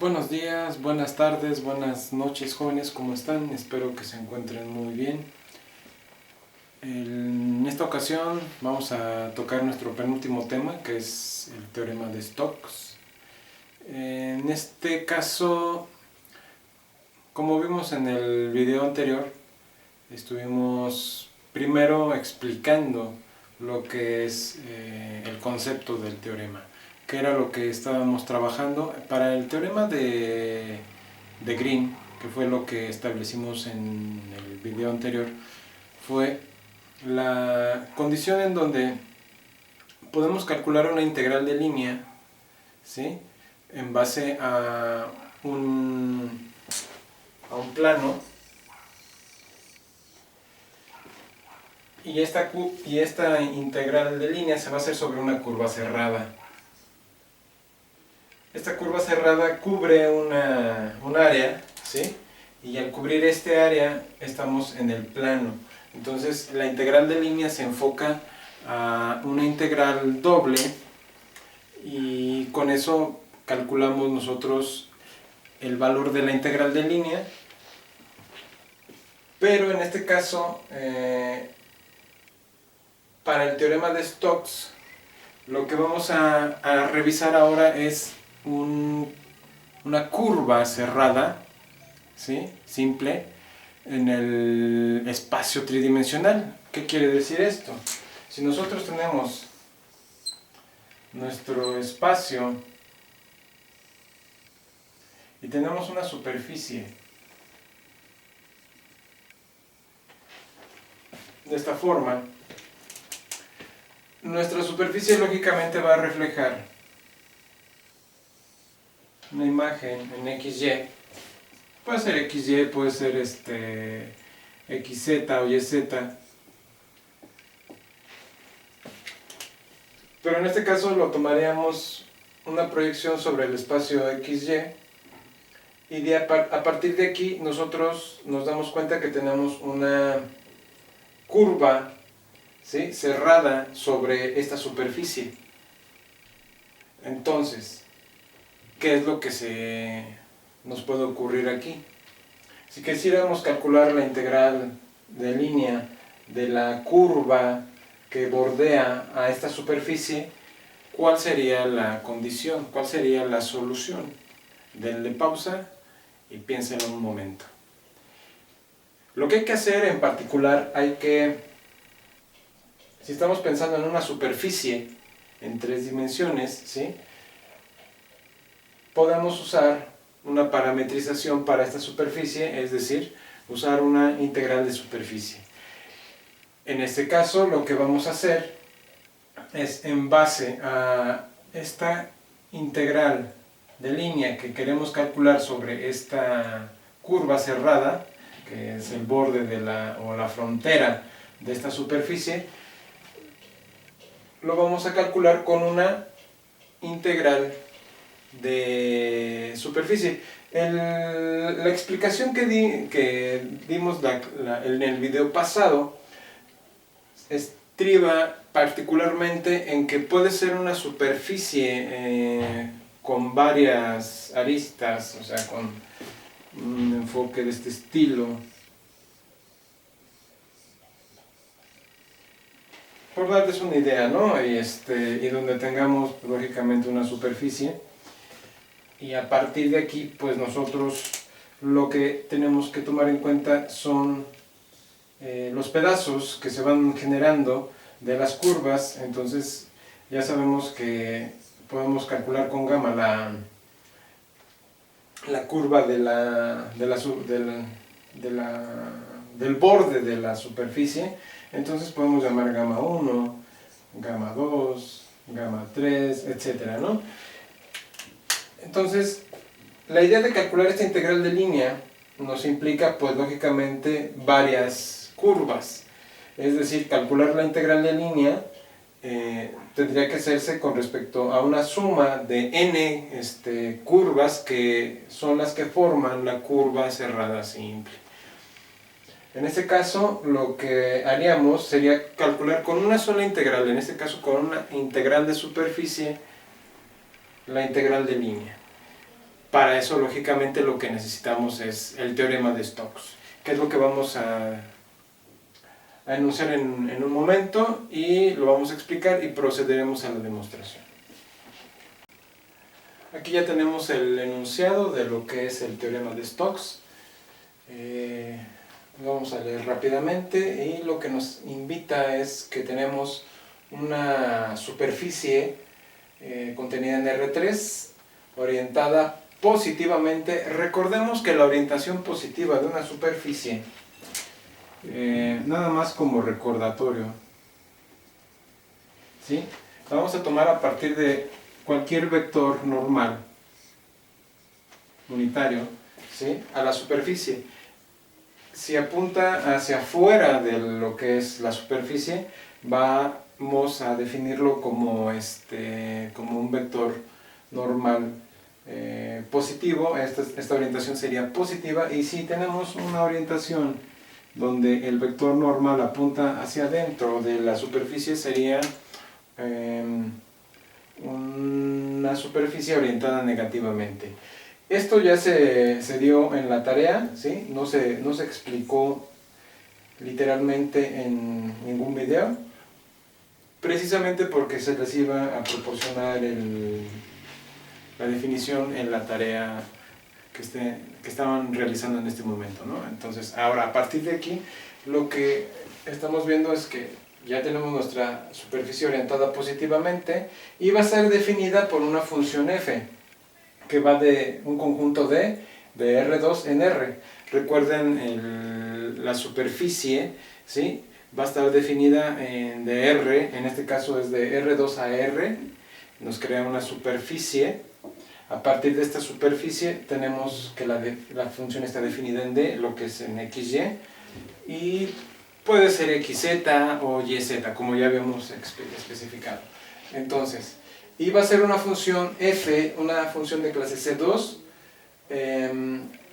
Buenos días, buenas tardes, buenas noches jóvenes, ¿cómo están? Espero que se encuentren muy bien. En esta ocasión vamos a tocar nuestro penúltimo tema, que es el teorema de Stokes. En este caso, como vimos en el video anterior, estuvimos primero explicando lo que es el concepto del teorema, que era lo que estábamos trabajando. Para el teorema de Green, que fue lo que establecimos en el video anterior, fue la condición en donde podemos calcular una integral de línea, ¿sí?, en base a un plano, y esta integral de línea se va a hacer sobre una curva cerrada. Esta curva cerrada cubre un área, ¿sí? Y al cubrir este área estamos en el plano. Entonces la integral de línea se enfoca a una integral doble, y con eso calculamos nosotros el valor de la integral de línea. Pero en este caso, para el teorema de Stokes, lo que vamos a revisar ahora es una curva cerrada, ¿sí?, simple, en el espacio tridimensional. ¿Qué quiere decir esto? Si nosotros tenemos nuestro espacio y tenemos una superficie de esta forma, nuestra superficie lógicamente va a reflejar una imagen en XY. Puede ser XY, puede ser XZ o YZ. Pero en este caso lo tomaríamos una proyección sobre el espacio XY, y a partir de aquí nosotros nos damos cuenta que tenemos una curva, ¿sí?, cerrada sobre esta superficie. Entonces, ¿qué es lo que nos puede ocurrir aquí? Si quisiéramos calcular la integral de línea de la curva que bordea a esta superficie, ¿cuál sería la condición? ¿Cuál sería la solución? Denle pausa y piénsenlo un momento. Lo que hay que hacer en particular, si estamos pensando en una superficie en 3 dimensiones, ¿sí?, podemos usar una parametrización para esta superficie, es decir, usar una integral de superficie. En este caso lo que vamos a hacer es, en base a esta integral de línea que queremos calcular sobre esta curva cerrada, que es el borde o la frontera de esta superficie, lo vamos a calcular con una integral de superficie. La explicación que dimos en el video pasado estriba particularmente en que puede ser una superficie con varias aristas, o sea, con un enfoque de este estilo. Por darles una idea, ¿no? Y donde tengamos lógicamente una superficie, y a partir de aquí pues nosotros lo que tenemos que tomar en cuenta son los pedazos que se van generando de las curvas. Entonces ya sabemos que podemos calcular con gamma la curva del borde de la superficie. Entonces podemos llamar gamma 1, gamma 2, gamma 3, etcétera, ¿no? Entonces, la idea de calcular esta integral de línea nos implica, pues lógicamente, varias curvas. Es decir, calcular la integral de línea tendría que hacerse con respecto a una suma de n curvas, que son las que forman la curva cerrada simple. En este caso, lo que haríamos sería calcular con una sola integral, en este caso con una integral de superficie, la integral de línea. Para eso, lógicamente, lo que necesitamos es el teorema de Stokes, que es lo que vamos a enunciar en un momento, y lo vamos a explicar y procederemos a la demostración. Aquí ya tenemos el enunciado de lo que es el teorema de Stokes. Vamos a leer rápidamente, y lo que nos invita es que tenemos una superficie contenida en R3 orientada positivamente. Recordemos que la orientación positiva de una superficie, nada más como recordatorio, ¿sí? La vamos a tomar a partir de cualquier vector normal unitario, ¿sí?, a la superficie. Si apunta hacia afuera de lo que es la superficie, vamos a definirlo como un vector normal positivo. Esta orientación sería positiva, y si tenemos una orientación donde el vector normal apunta hacia adentro de la superficie, sería una superficie orientada negativamente. Esto ya se dio en la tarea, ¿sí? No se explicó literalmente en ningún video, precisamente porque se les iba a proporcionar la definición en la tarea que estaban realizando en este momento, ¿no? Entonces, ahora, a partir de aquí, lo que estamos viendo es que ya tenemos nuestra superficie orientada positivamente, y va a ser definida por una función f, que va de un conjunto de R2 en R. Recuerden, la superficie, ¿sí?, va a estar definida de R, en este caso es de R2 a R, nos crea una superficie. A partir de esta superficie tenemos que la función está definida en D, lo que es en XY, y puede ser XZ o YZ, como ya habíamos especificado. Entonces, y va a ser una función f, una función de clase C2.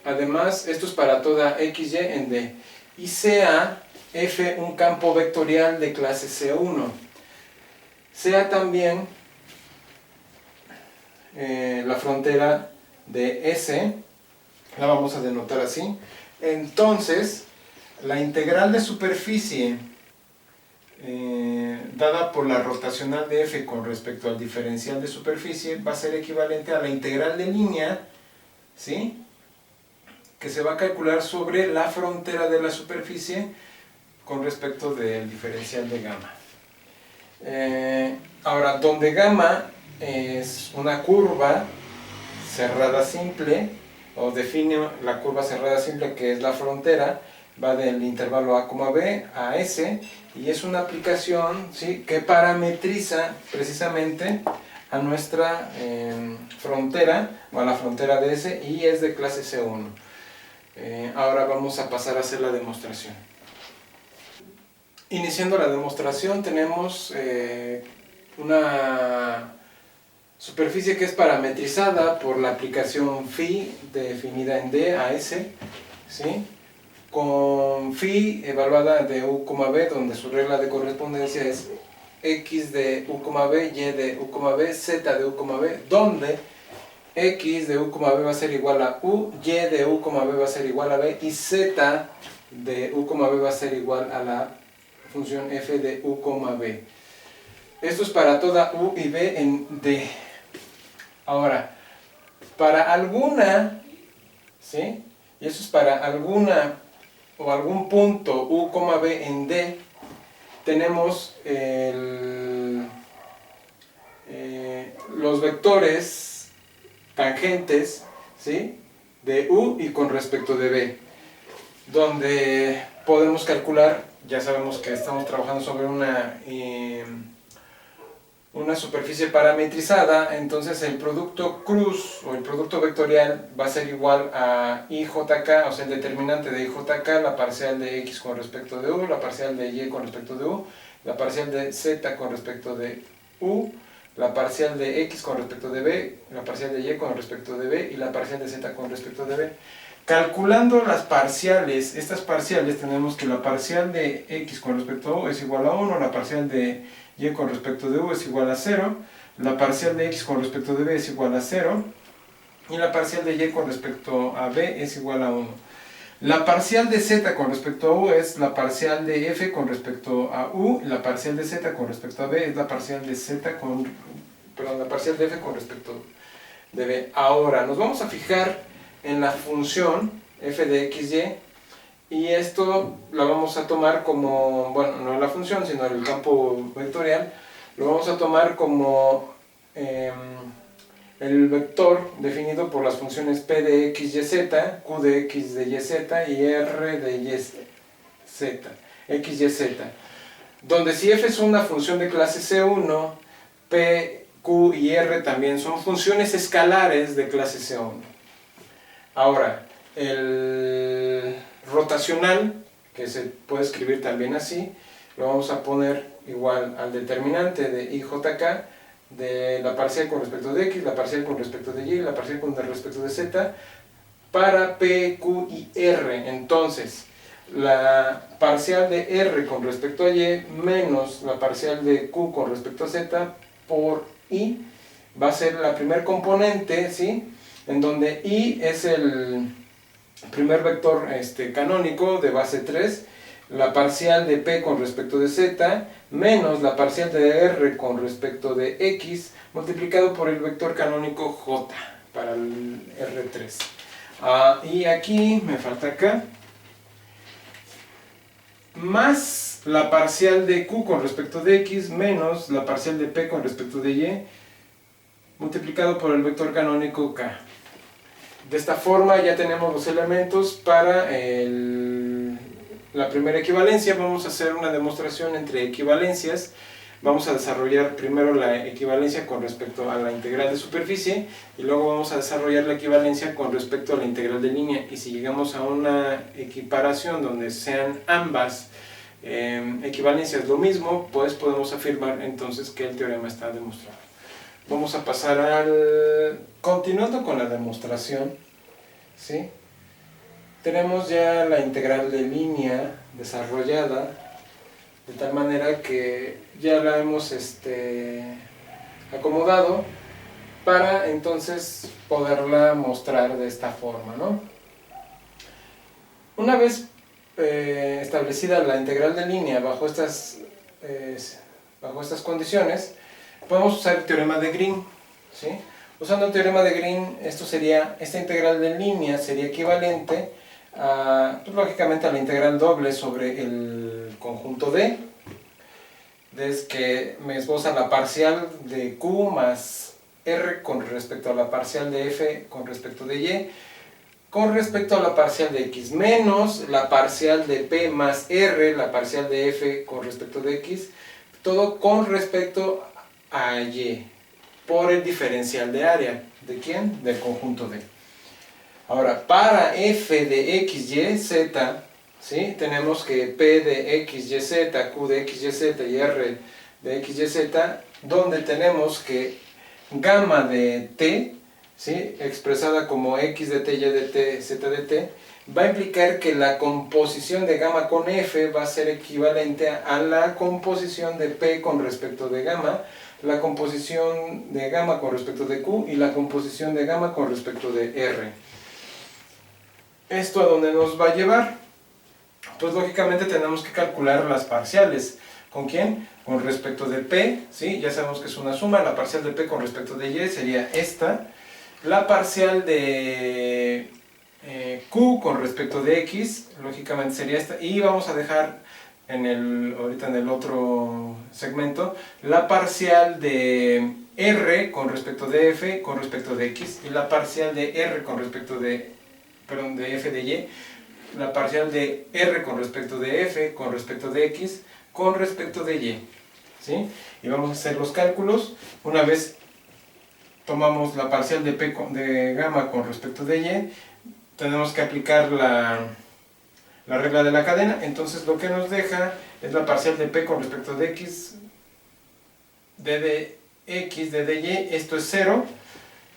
Además, esto es para toda XY en D. Y sea f un campo vectorial de clase C1. Sea también la frontera de S, la vamos a denotar así. Entonces, la integral de superficie dada por la rotacional de f con respecto al diferencial de superficie va a ser equivalente a la integral de línea, ¿sí?, que se va a calcular sobre la frontera de la superficie con respecto del diferencial de gamma. Ahora, donde gamma es una curva cerrada simple, o define la curva cerrada simple, que es la frontera, va del intervalo a, b a S, y es una aplicación, ¿sí?, que parametriza precisamente a nuestra frontera, o a la frontera de S, y es de clase C1. Ahora vamos a pasar a hacer la demostración. Iniciando la demostración, tenemos una superficie que es parametrizada por la aplicación phi definida en D a S, ¿sí?, con phi evaluada de u, b, donde su regla de correspondencia es x de u, b, y de u, b, z de u, b, donde x de u, b va a ser igual a u, y de u, b va a ser igual a b, y z de u, b va a ser igual a la función f de u, b. Esto es para toda u y b en D. Ahora, para alguna, ¿sí?, y eso es para alguna o algún punto u, b en D, tenemos los vectores tangentes, ¿sí?, de u y con respecto de b, donde podemos calcular, ya sabemos que estamos trabajando sobre una superficie parametrizada. Entonces el producto cruz o el producto vectorial va a ser igual a IJK, o sea, el determinante de IJK, la parcial de X con respecto de U, la parcial de Y con respecto de U, la parcial de Z con respecto de U, la parcial de X con respecto de B, la parcial de Y con respecto de B, y la parcial de Z con respecto de B. Calculando las parciales, estas parciales, tenemos que la parcial de X con respecto a U es igual a 1, la parcial de Y con respecto de U es igual a 0, la parcial de X con respecto de B es igual a 0, y la parcial de y con respecto a b es igual a 1. La parcial de z con respecto a u es la parcial de f con respecto a u, la parcial de z con respecto a b es la parcial de la parcial de f con respecto de b. Ahora, nos vamos a fijar en la función f de xy, y esto la vamos a tomar como, bueno, no la función, sino el campo vectorial, lo vamos a tomar como el vector definido por las funciones p de x, y, z, q de x de y, z y r de y, z, x, y, z. Donde si f es una función de clase C1, p, q y r también son funciones escalares de clase C1. Ahora, el rotacional, que se puede escribir también así, lo vamos a poner igual al determinante de IJK, de la parcial con respecto de x, la parcial con respecto de y, la parcial con respecto de z, para p, q y r. Entonces, la parcial de r con respecto a y menos la parcial de q con respecto a z por i va a ser la primer componente, ¿sí? En donde i es el primer vector canónico de base 3, la parcial de p con respecto de z, menos la parcial de r con respecto de x, multiplicado por el vector canónico j, para el R3. Y aquí, me falta acá, más la parcial de q con respecto de x, menos la parcial de p con respecto de y, multiplicado por el vector canónico k. De esta forma ya tenemos los elementos para la primera equivalencia. Vamos a hacer una demostración entre equivalencias. Vamos a desarrollar primero la equivalencia con respecto a la integral de superficie, y luego vamos a desarrollar la equivalencia con respecto a la integral de línea. Y si llegamos a una equiparación donde sean ambas equivalencias lo mismo, pues podemos afirmar entonces que el teorema está demostrado. Vamos a pasar continuando con la demostración, ¿sí? Tenemos ya la integral de línea desarrollada, de tal manera que ya la hemos acomodado para entonces poderla mostrar de esta forma, ¿no? Una vez establecida la integral de línea bajo estas condiciones, podemos usar el teorema de Green, ¿sí? Usando el teorema de Green, esta integral de línea sería equivalente pues, lógicamente a la integral doble sobre el conjunto D, desde que me esboza la parcial de Q más R con respecto a la parcial de F con respecto de Y, con respecto a la parcial de X, menos la parcial de P más R, la parcial de F con respecto de X, todo con respecto a Y, por el diferencial de área. ¿De quién? Del conjunto D. Ahora, para f de x, y, z, ¿sí? Tenemos que p de x, y, z, q de x, y, z y r de x, y, z, donde tenemos que gamma de t, ¿sí? Expresada como x de t, y de t, z de t, va a implicar que la composición de gamma con f va a ser equivalente a la composición de p con respecto de gamma, la composición de gamma con respecto de q y la composición de gamma con respecto de r. ¿Esto a dónde nos va a llevar? Pues lógicamente tenemos que calcular las parciales. ¿Con quién? Con respecto de p, ¿sí? Ya sabemos que es una suma. La parcial de p con respecto de y sería esta. La parcial de q con respecto de x, lógicamente sería esta. Y vamos a dejar ahorita en el otro segmento, la parcial de r con respecto de f con respecto de x, y la parcial de r con respecto de f de y, la parcial de r con respecto de f con respecto de x con respecto de y, ¿sí? Y vamos a hacer los cálculos. Una vez tomamos la parcial de p de gamma con respecto de y, tenemos que aplicar la regla de la cadena. Entonces lo que nos deja es la parcial de p con respecto de x, d de x, d de y, esto es 0,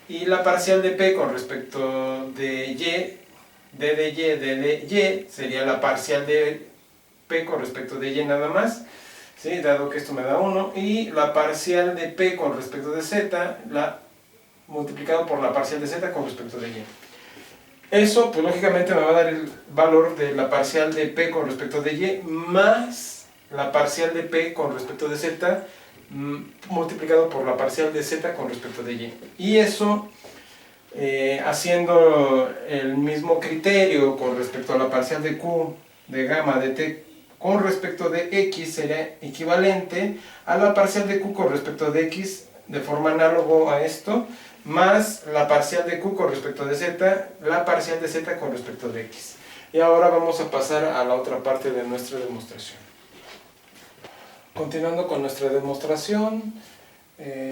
y la parcial de p con respecto de y, d de y, d de y, sería la parcial de p con respecto de y nada más, ¿sí? Dado que esto me da 1, y la parcial de p con respecto de z, la multiplicado por la parcial de z con respecto de y. Eso, pues lógicamente me va a dar el valor de la parcial de p con respecto de y más la parcial de p con respecto de z multiplicado por la parcial de z con respecto de y. Y eso, haciendo el mismo criterio con respecto a la parcial de q de gamma de t con respecto de x, sería equivalente a la parcial de q con respecto de x de forma análogo a esto, más la parcial de q con respecto de z, la parcial de z con respecto de x. Y ahora vamos a pasar a la otra parte de nuestra demostración. Continuando con nuestra demostración,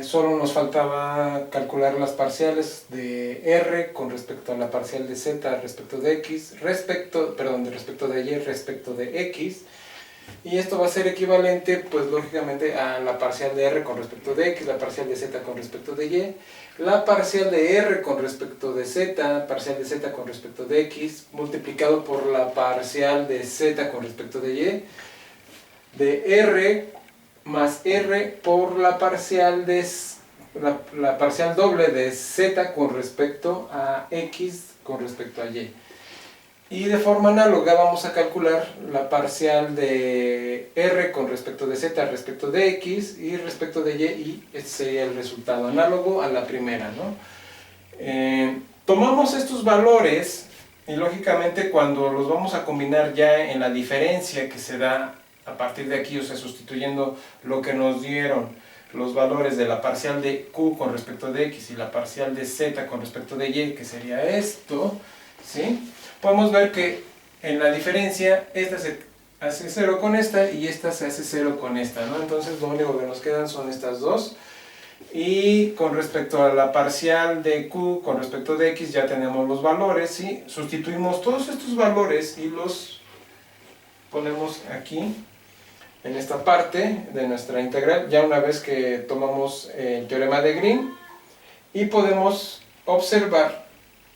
solo nos faltaba calcular las parciales de r con respecto a la parcial de z respecto de x, respecto de y respecto de x. Y esto va a ser equivalente, pues lógicamente, a la parcial de r con respecto de x, la parcial de z con respecto de y, la parcial de r con respecto de z, parcial de z con respecto de x, multiplicado por la parcial de z con respecto de y, de r más r por la parcial la parcial doble de z con respecto a x con respecto a y. Y de forma análoga vamos a calcular la parcial de r con respecto de z respecto de x y respecto de y este sería el resultado análogo a la primera, ¿no? Tomamos estos valores y lógicamente cuando los vamos a combinar ya en la diferencia que se da a partir de aquí, o sea, sustituyendo lo que nos dieron los valores de la parcial de q con respecto de x y la parcial de z con respecto de y, que sería esto, ¿sí? Podemos ver que en la diferencia esta se hace 0 con esta y esta se hace 0 con esta, ¿no? Entonces lo único que nos quedan son estas dos. Y con respecto a la parcial de q con respecto de x ya tenemos los valores, ¿sí? Sustituimos todos estos valores y los ponemos aquí en esta parte de nuestra integral, ya una vez que tomamos el teorema de Green, y podemos observar,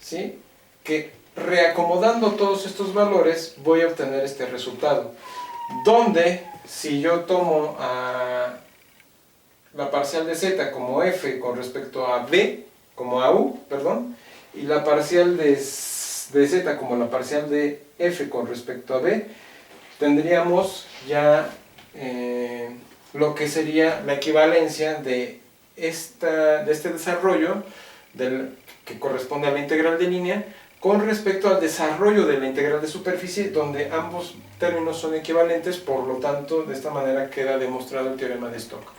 ¿sí?, que reacomodando todos estos valores voy a obtener este resultado, donde si yo tomo la parcial de z como f con respecto a b, como a u, perdón, y la parcial de z como la parcial de f con respecto a b, tendríamos ya lo que sería la equivalencia de este desarrollo que corresponde a la integral de línea con respecto al desarrollo de la integral de superficie, donde ambos términos son equivalentes, por lo tanto de esta manera queda demostrado el teorema de Stokes.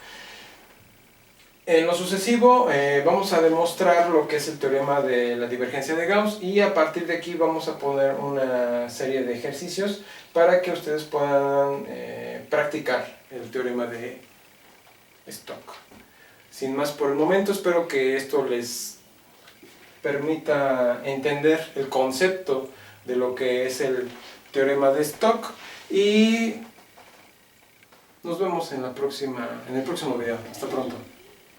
En lo sucesivo vamos a demostrar lo que es el teorema de la divergencia de Gauss y a partir de aquí vamos a poner una serie de ejercicios para que ustedes puedan practicar el teorema de Stokes. Sin más por el momento, espero que esto les permita entender el concepto de lo que es el teorema de Stokes y nos vemos en el próximo video. Hasta pronto.